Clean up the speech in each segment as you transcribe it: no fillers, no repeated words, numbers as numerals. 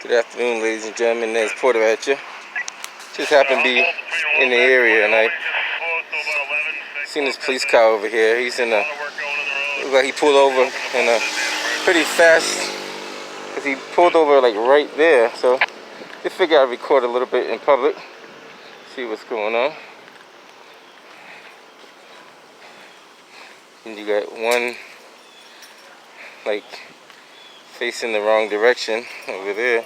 Good afternoon, ladies and gentlemen. There's Porter at you. Just happened to be in the area, and I seen this police car over here. He's in a, looks like he pulled over in a pretty fast, because he pulled over like right there. So just figured I'd record a little bit in public, see what's going on. And you got one like facing the wrong direction over there.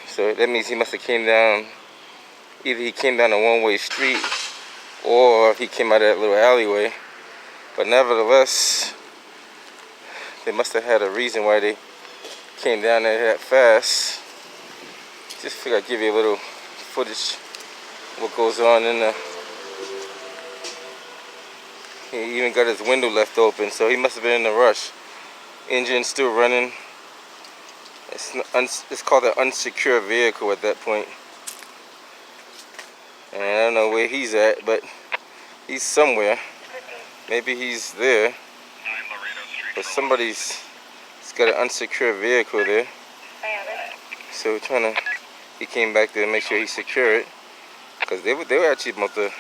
So that means he must have came down, either he came down a one-way street or he came out of that little alleyway. But nevertheless, they must have had a reason why they came down there that fast. Just figured I'd give you a little footage of what goes on in the... He even got his window left open, so he must have been in a rush. Engine still running. It's called an unsecure vehicle at that point. And I don't know where he's at, but he's somewhere. Maybe he's there. But somebody's got an unsecure vehicle there. So we're trying to... He came back there to make sure he secured it. Because they were actually about the...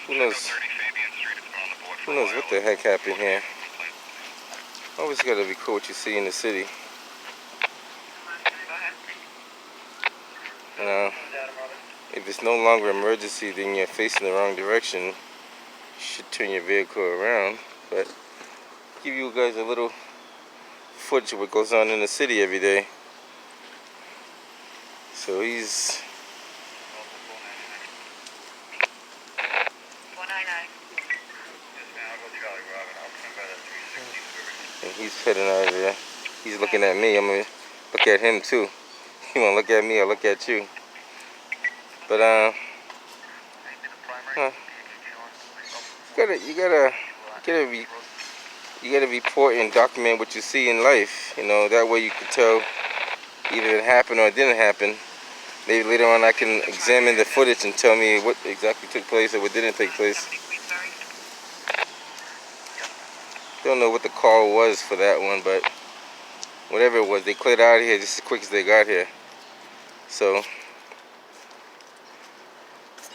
Who knows what the heck happened here. Always gotta record what you see in the city. If it's no longer emergency, then you're facing the wrong direction. You should turn your vehicle around. But give you guys a little footage of what goes on in the city every day. So he's... And he's heading out of there. He's looking at me. I'm gonna look at him too. You wanna look at me or look at you? But you gotta report and document what you see in life. You know, that way you can tell either it happened or it didn't happen. Maybe later on I can examine the footage and tell me what exactly took place or what didn't take place. Don't know what the call was for that one, but whatever it was, they cleared out of here just as quick as they got here. So,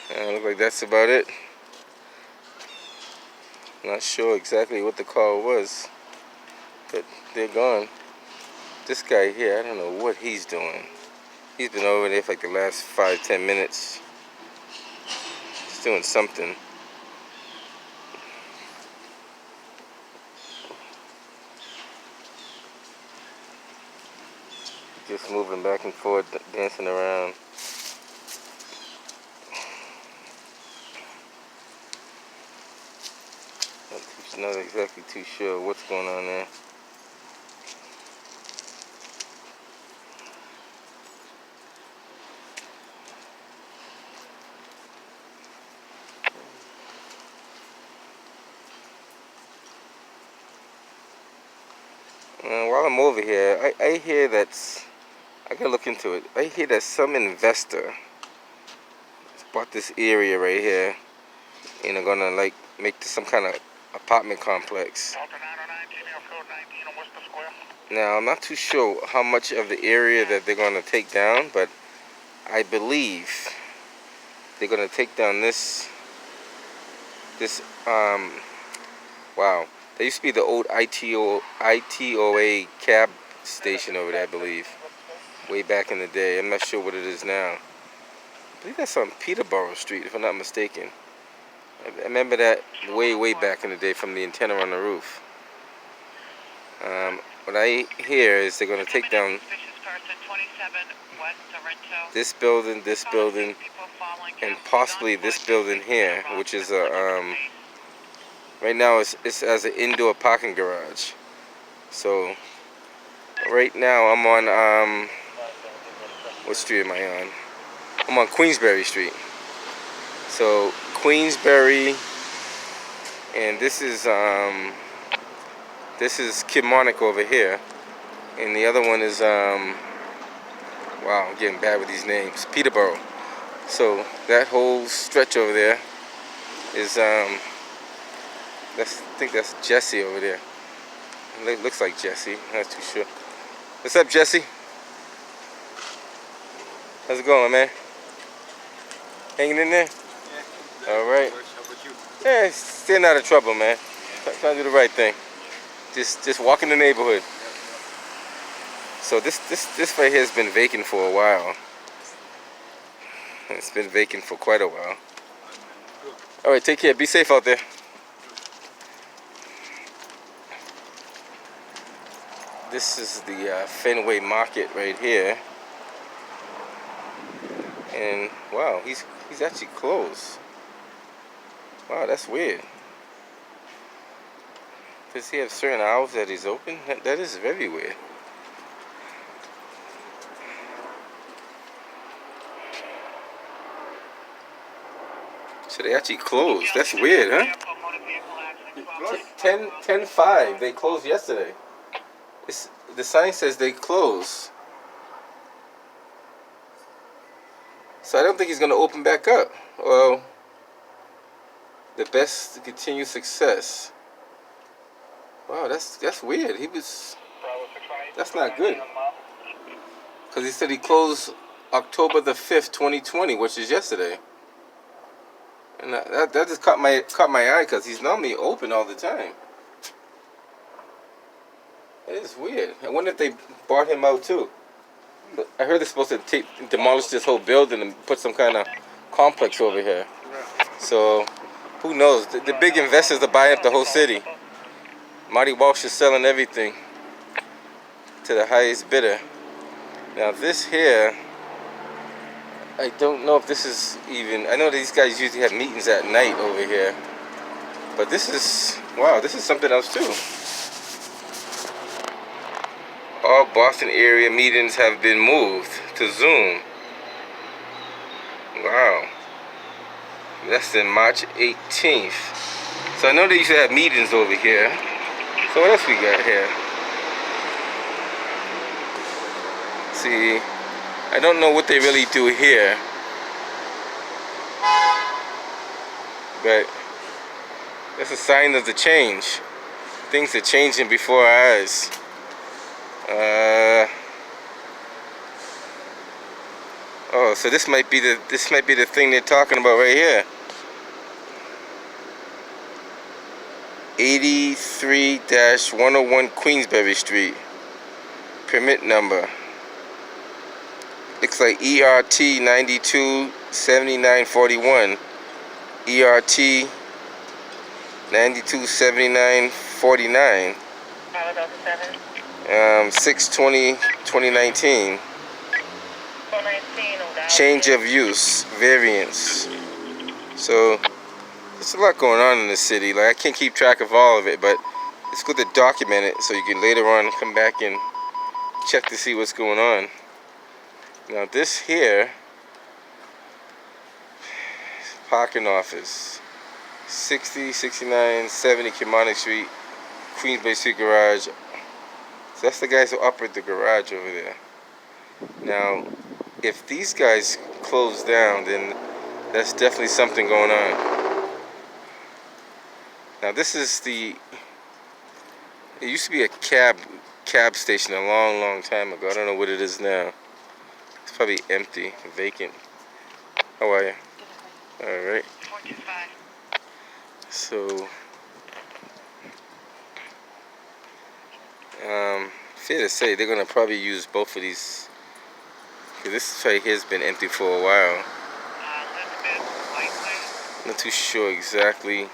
look like that's about it. Not sure exactly what the call was, but they're gone. This guy here, I don't know what he's doing. He's been over there for like the last 5-10 minutes. He's doing something. Just moving back and forth, dancing around. Not exactly too sure what's going on there. While I'm over here, I hear that's... I gotta look into it. I hear that some investor bought this area right here and are gonna like make this some kind of apartment complex. Now I'm not too sure how much of the area that they're gonna take down, but I believe they're gonna take down this wow, there used to be the old ITOA cab station over there, I believe, way back in the day. I'm not sure what it is now. I believe that's on Peterborough Street, if I'm not mistaken. I remember that way back in the day from the antenna on the roof. What I hear is they're going to take down this building, and possibly this building here, which is a right now it's as an indoor parking garage. So right now I'm on what street am I on? I'm on Queensberry Street. So Queensberry, and this is Kilmarnock over here, and the other one is wow, I'm getting bad with these names, Peterborough. So that whole stretch over there is I think that's Jesse over there. Looks like Jesse. Not too sure. What's up, Jesse? How's it going, man? Hanging in there? Yeah. All right. How about you? Yeah, staying out of trouble, man. Trying to do the right thing. Just walking the neighborhood. So this right here has been vacant for a while. It's been vacant for quite a while. All right, take care. Be safe out there. This is the Fenway Market right here. And wow, he's actually closed. Wow, that's weird. Does he have certain hours that he's open? That is very weird. So they actually closed. That's weird, huh? 10/5. They closed yesterday. The sign says they closed. So I don't think he's going to open back up. Well, the best to continue success. Wow, that's weird. That's not good. Because he said he closed October the 5th, 2020, which is yesterday. And that just caught my eye because he's normally open all the time. It is weird. I wonder if they bought him out too. I heard they're supposed to demolish this whole building and put some kind of complex over here. So who knows? The big investors are buying up the whole city. Marty Walsh is selling everything to the highest bidder. Now this here, I don't know if this is even, I know these guys usually have meetings at night over here. But this is, wow, this is something else too. All Boston area meetings have been moved to Zoom. Wow. That's in March 18th. So I know they used to have meetings over here. So what else we got here? See, I don't know what they really do here. But that's a sign of the change. Things are changing before our eyes. Oh, so this might be the thing they're talking about right here. 83-101 Queensberry Street. Permit number. Looks like ERT 927941. ERT 927949. 6/20/2019. Change of use variance. So there's a lot going on in the city. Like I can't keep track of all of it, but it's good to document it so you can later on come back and check to see what's going on. Now this here, parking office, 60, 69, 70 Kilmarnock Street, Queensbay Street Garage. So that's the guys who operate the garage over there. Now, if these guys close down, then that's definitely something going on. Now this is it used to be a cab station a long time ago. I don't know what it is now. It's probably empty, vacant. How are you? All right. So, fair to say they're gonna probably use both of these. Cause this right here has been empty for a while. Not too sure exactly.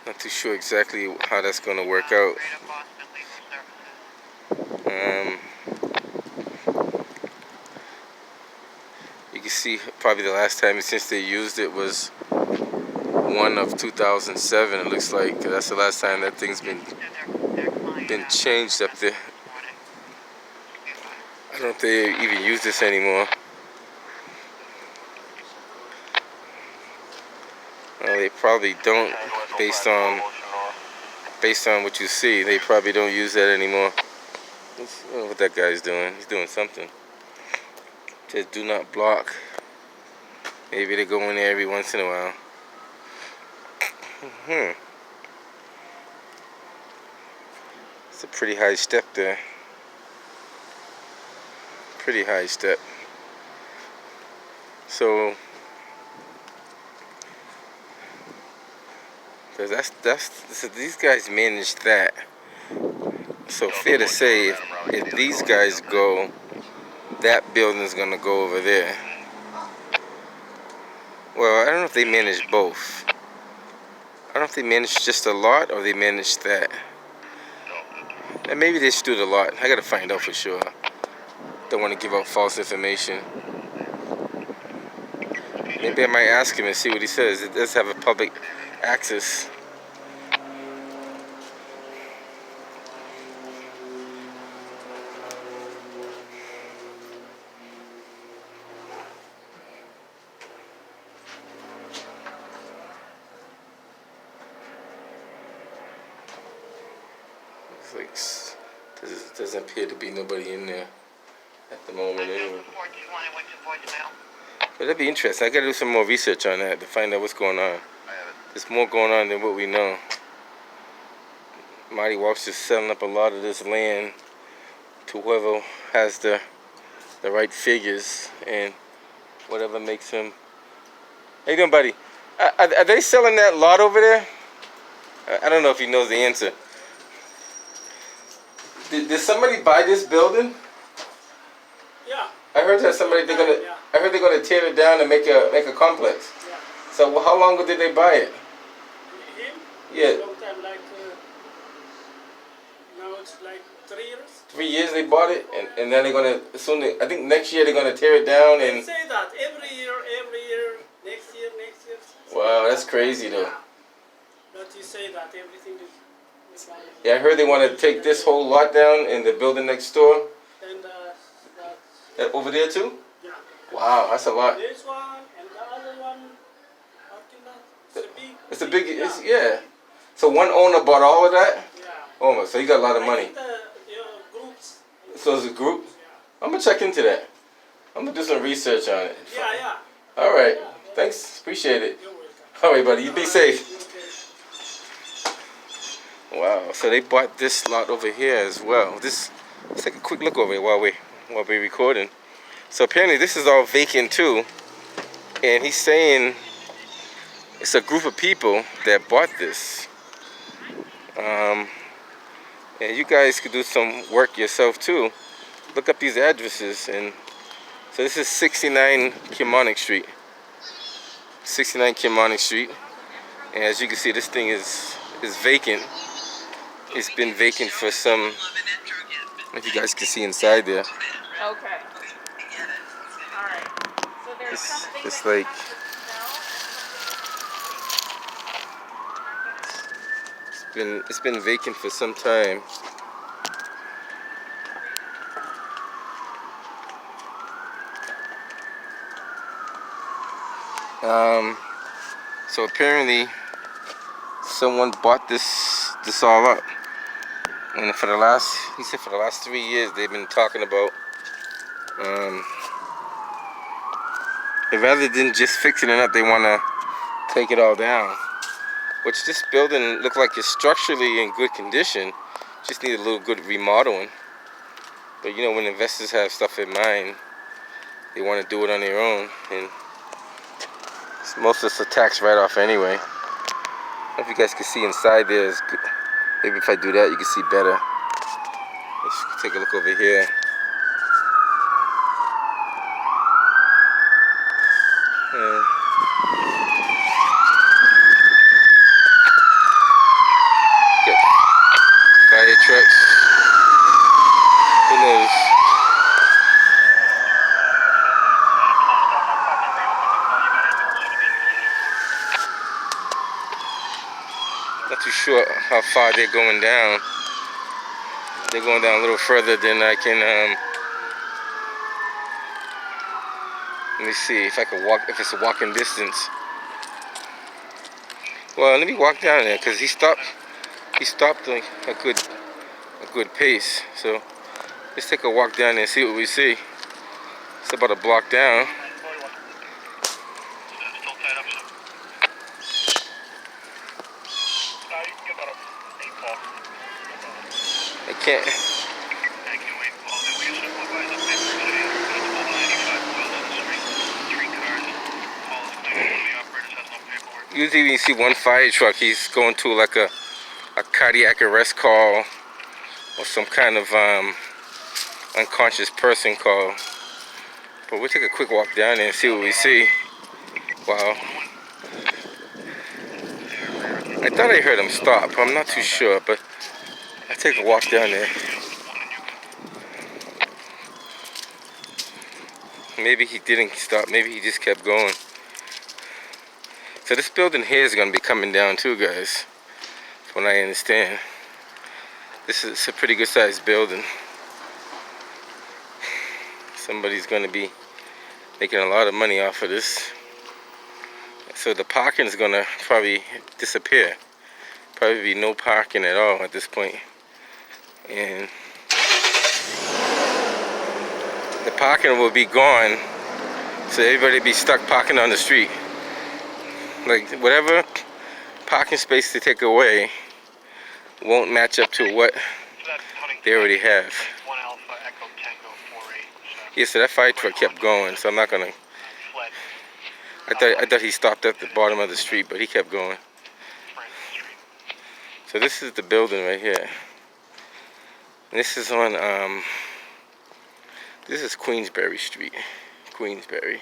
Not too sure exactly how that's gonna work out. You can see probably the last time since they used it was 2007. It looks like that's the last time that thing's been changed up there. I don't know if they even use this anymore. Well, they probably don't, based on what you see. They probably don't use that anymore. I don't know what that guy's doing. He's doing something. Just do not block. Maybe they go in there every once in a while. It's a pretty high step there. Pretty high step. So so these guys managed that. So fair to say, if these guys go, that building's gonna go over there. Well, I don't know if they managed both. I don't know if they managed just a lot or they managed that. And maybe they stood a lot. I gotta find out for sure. Don't want to give out false information. Maybe I might ask him and see what he says. It does have a public access. It's like doesn't appear to be nobody in there at the moment anyway. But that'd be interesting. I gotta do some more research on that to find out what's going on. There's more going on than what we know. Marty Walsh is selling up a lot of this land to whoever has the right figures and whatever makes him. How you doing, buddy? Are they selling that lot over there? I don't know if he knows the answer. Did somebody buy this building? Yeah. I heard that I heard they're gonna tear it down and make a complex. Yeah. So how long ago did they buy it? Him? Yeah. Long time, like now it's like 3 years. 3 years they bought it, and then they're gonna I think next year they're gonna tear it down They and. say that every year, next year. Wow, that's crazy though. But you say that everything is. Yeah, I heard they want to take this whole lot down and the building next door. And That over there too? yeah. Wow, that's a lot. This one and the other one. It's a big. Yeah. So one owner bought all of that. Yeah. Oh my, so he got a lot of I money. think groups. So it's a group. Yeah. I'm gonna check into that. I'm gonna do some research on it. Yeah. All right. Thanks. Appreciate it. You're welcome. All right, buddy. You be safe. Okay. Wow. So they bought this lot over here as well. Let's take a quick look over it while we're recording. So apparently this is all vacant too, and he's saying it's a group of people that bought this. And you guys could do some work yourself too. Look up these addresses. And so this is 69 Kilmarnock Street. 69 Kilmarnock Street. And as you can see, this thing is vacant. It's been vacant for some, if you guys can see inside there. Okay. Alright. So there's something It's that you like, have to it's been vacant for some time. So apparently someone bought this all up, and he said for the last 3 years they've been talking about rather than just fixing it up, they want to take it all down. Which this building looked like it's structurally in good condition, just need a little good remodeling. But you know, when investors have stuff in mind, they want to do it on their own, and most of it's a tax write-off anyway. I don't know if you guys can see inside there. Maybe if I do that, you can see better. Let's take a look over here. Got fire trucks. Who knows? Not too sure how far they're going down. They're going down a little further than I can. Let me see if I can walk. If it's a walking distance. Well, let me walk down there because he stopped. He stopped like a good pace. So let's take a walk down there and see what we see. It's about a block down. can't. Usually when you see one fire truck, he's going to like a cardiac arrest call or some kind of unconscious person call. But we'll take a quick walk down there and see what we see. Wow. I thought I heard him stop. I'm not too sure, but I'll take a walk down there. Maybe he didn't stop. Maybe he just kept going. So this building here is going to be coming down too, guys. From what I understand. This is a pretty good sized building. Somebody's going to be making a lot of money off of this. So the parking is going to probably disappear. Probably be no parking at all at this point. And the parking will be gone. So everybody be stuck parking on the street. Like whatever parking space they take away won't match up to what they already have. Yeah, so that fire truck kept going, so I'm not gonna. I thought he stopped at the bottom of the street, but he kept going. So this is the building right here. And this is on this is Queensberry Street, Queensberry,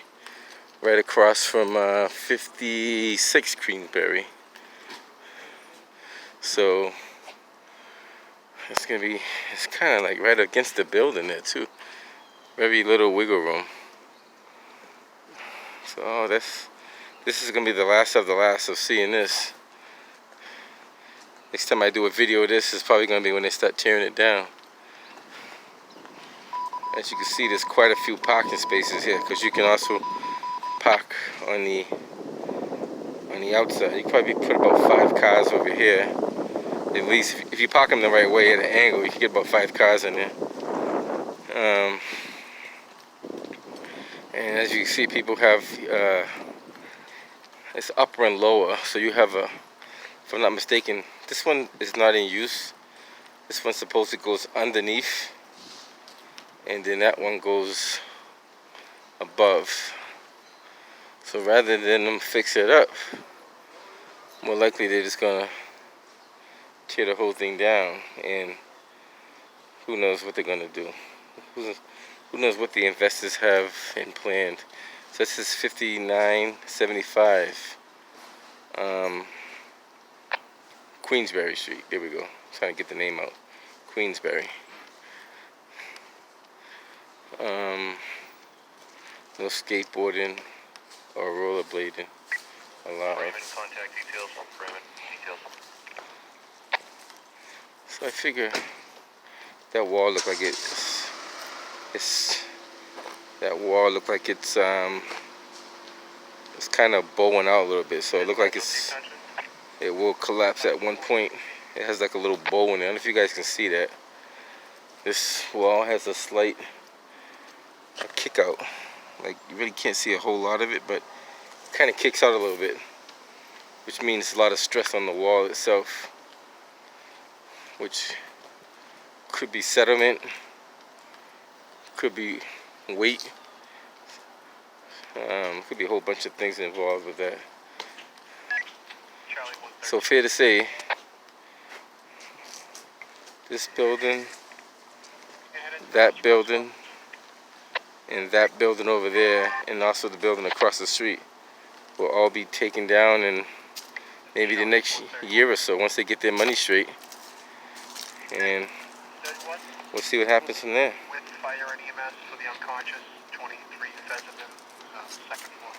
right across from 56 Queensberry. So it's gonna be, it's kind of like right against the building there too. Very little wiggle room. So this is gonna be the last of the last of seeing this. Next time I do a video of this is probably gonna be when they start tearing it down. As you can see, there's quite a few parking spaces here because you can also park on the outside. You can probably put about 5 cars over here. At least if you park them the right way at an angle, you can get about 5 cars in there. And as you can see, people have it's upper and lower. So you have a, if I'm not mistaken, this one is not in use. This one supposedly goes underneath, and then that one goes above. So rather than them fix it up, more likely they're just gonna tear the whole thing down, and who knows what they're gonna do. Who knows what the investors have in planned. So this is 5975 Queensberry Street. There we go. I'm trying to get the name out. Queensberry. No skateboarding or rollerblading allowed. Contact details. So I figure that wall looked like that wall looked like it's kind of bowing out a little bit. So it looked like it will collapse at one point. It has like a little bow in it. I don't know if you guys can see that. This wall has a slight kick out. Like you really can't see a whole lot of it, but it kind of kicks out a little bit, which means a lot of stress on the wall itself, which could be sediment, could be weight, could be a whole bunch of things involved with that. So fair to say, this building, that building, and that building over there, and also the building across the street will all be taken down in maybe the next year or so, once they get their money straight. And we'll see what happens from there. With fire and EMS for the unconscious, 23 Pheasant, second floor.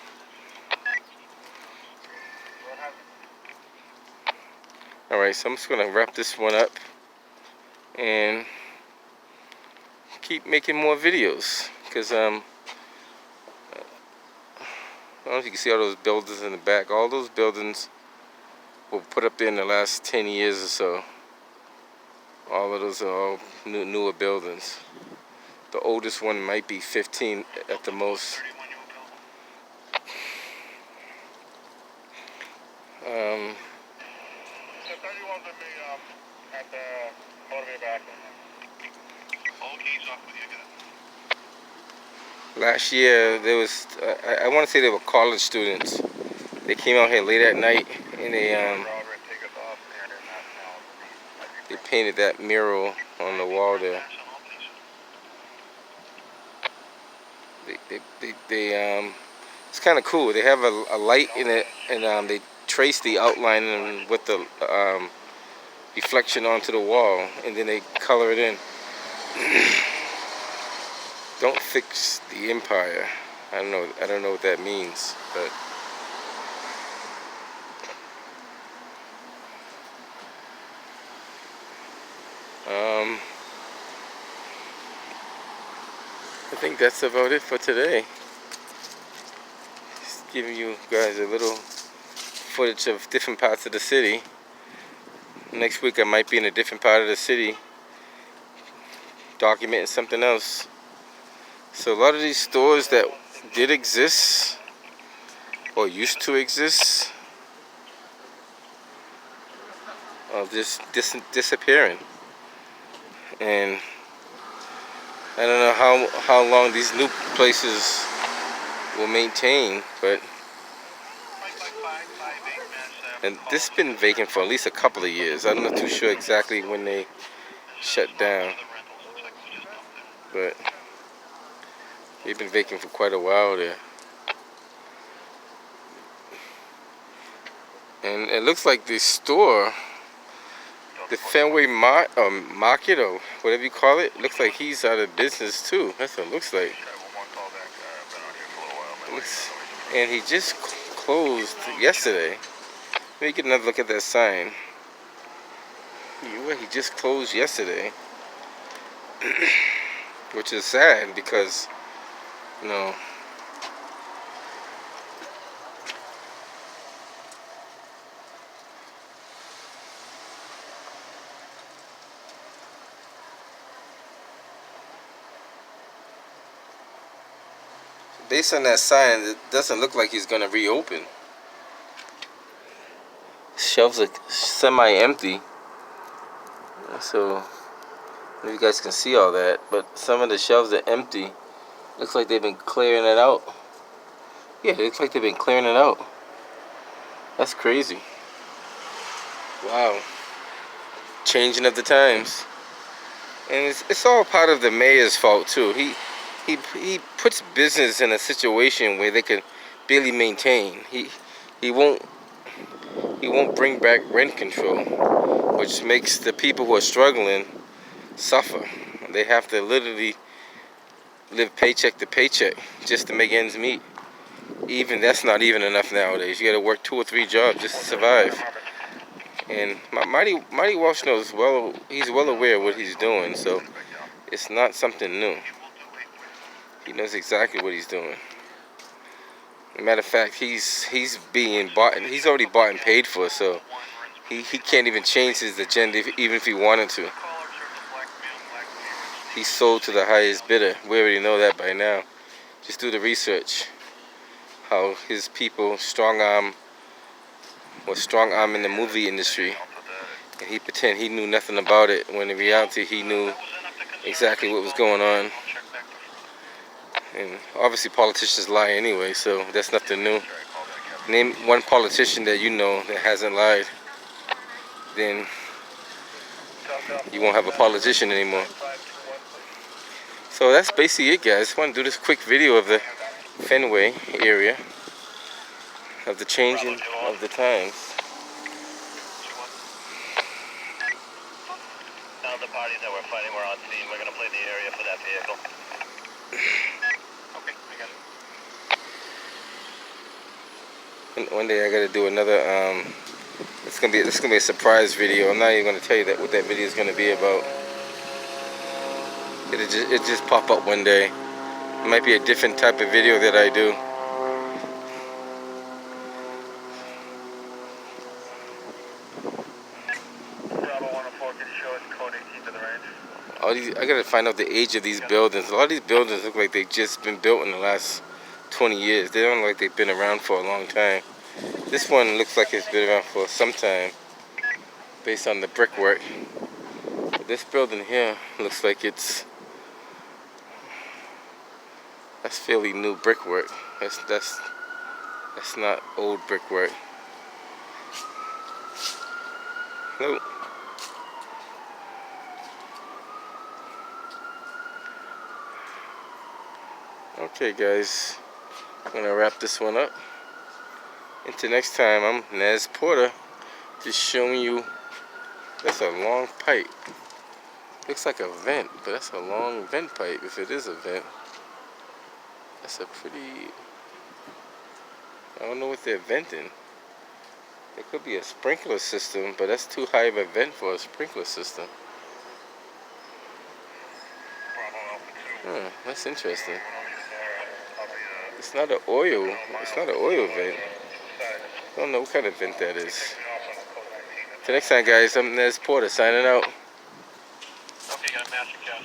Alright, so I'm just going to wrap this one up and keep making more videos, because I don't know if you can see all those buildings in the back. All those buildings were put up there in the last 10 years or so. All of those are all newer buildings. The oldest one might be 15 at the most. At the motivator back. keys off with you, good. Last year there was, I want to say they were college students. They came out here late at night and they painted that mural on the wall there. It's kind of cool. They have a light in it, and they trace the outline and with the reflection onto the wall, and then they color it in. Don't fix the empire. I don't know what that means, but I think that's about it for today. Just giving you guys a little footage of different parts of the city. Next week I might be in a different part of the city documenting something else. So a lot of these stores that did exist or used to exist are just disappearing. And I don't know how long these new places will maintain, but and this has been vacant for at least a couple of years. I'm not too sure exactly when they shut down, but they've been vacant for quite a while there. And it looks like the store, the Fenway Market or whatever you call it, looks like he's out of business too. That's what it looks like. And he just closed yesterday. Let me get another look at that sign. He just closed yesterday. Which is sad because, you know, based on that sign, it doesn't look like he's going to reopen. Shelves are semi-empty, so if you guys can see all that, but some of the shelves are empty. Looks like they've been clearing it out. Yeah, it looks like they've been clearing it out. That's crazy. Wow. Changing of the times. And it's all part of the mayor's fault too. He puts business in a situation where they can barely maintain. He won't bring back rent control, which makes the people who are struggling suffer. They have to literally live paycheck to paycheck just to make ends meet. Even that's not even enough nowadays. You got to work 2 or 3 jobs just to survive. And Marty Walsh knows well. He's well aware of what he's doing, so it's not something new. He knows exactly what he's doing. Matter of fact, he's being bought. He's already bought and paid for, so he can't even change his agenda even if he wanted to. He's sold to the highest bidder. We already know that by now. Just do the research. How his people strong arm in the movie industry, and he pretend he knew nothing about it when in reality he knew exactly what was going on. And obviously politicians lie anyway, so that's nothing new. Name one politician that you know that hasn't lied, then you won't have a politician anymore. So that's basically it, guys. I want to do this quick video of the Fenway area, of the changing of the times. Now the parties that we're fighting, we're on scene. We're going to play the area for that vehicle. Okay, I got it. And one day I gotta do another. It's gonna be a surprise video. I'm not even gonna tell you what that video is gonna be about. It just pop up one day. It might be a different type of video that I do. Bravo 104, can you show us code 18 to the range? All these, I gotta find out the age of these buildings. A lot of these buildings look like they've just been built in the last 20 years. They don't look like they've been around for a long time. This one looks like it's been around for some time, based on the brickwork. But this building here looks like it's That's fairly new brickwork. That's not old brickwork. Nope. Okay, guys, I'm gonna wrap this one up. Until next time, I'm Nez Porter, just showing you. That's a long pipe. Looks like a vent, but that's a long vent pipe. If it is a vent, that's a pretty. I don't know what they're venting. It could be a sprinkler system, but that's too high of a vent for a sprinkler system. That's interesting. It's not an oil. It's not an oil vent. I don't know what kind of vent that is. Till next time, guys. I'm Nez Porter signing out. Okay, got a master cast.